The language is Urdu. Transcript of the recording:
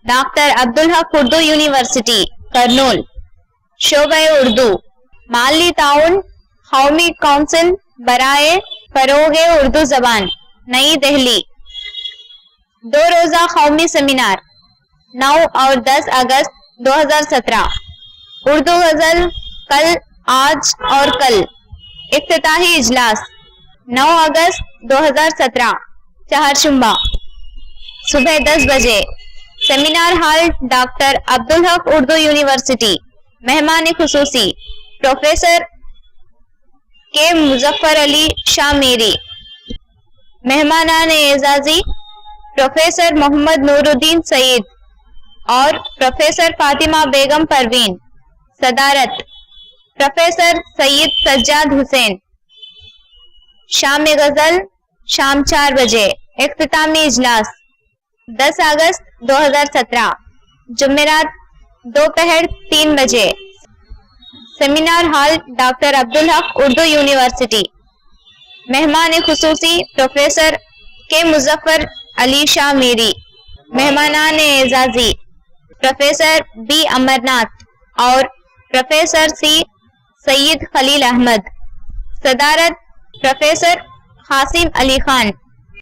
ڈاکٹر عبدالحق اردو یونیورسٹی کرنول، شعبہ اردو، مالی تعاون، قومی کونسل برائے فروغ اردو زبان، نئی دہلی۔ 2 روزہ قومی سیمینار 9 اور 10 اگست 2017۔ اردو غزل کل، آج اور کل۔ افتتاحی اجلاس 9 اگست 2017 چہارشنبہ، صبح 10 بجے، seminar hall doctor Abdul Haq Urdu university. مہمان خصوصی پروفیسر کے مظفر علی شاہ میری۔ مہمانان اعزازی پروفیسر محمد نور الدین سعید اور پروفیسر فاطمہ بیگم پروین۔ صدارت پروفیسر سید سجاد حسین۔ شام غزل شام 4 بجے۔ اختتامی اجلاس 10 اگست 2017 جمعرات دوپہر 3 بجے، seminar hall doctor Abdul Haq Urdu university. مہمان خصوصی پروفیسر کے مظفر علی شاہ میری۔ مہمانان اعزازی پروفیسر بی امرناتھ اور پروفیسر سی سید خلیل احمد۔ صدارت پروفیسر قاسم علی خان۔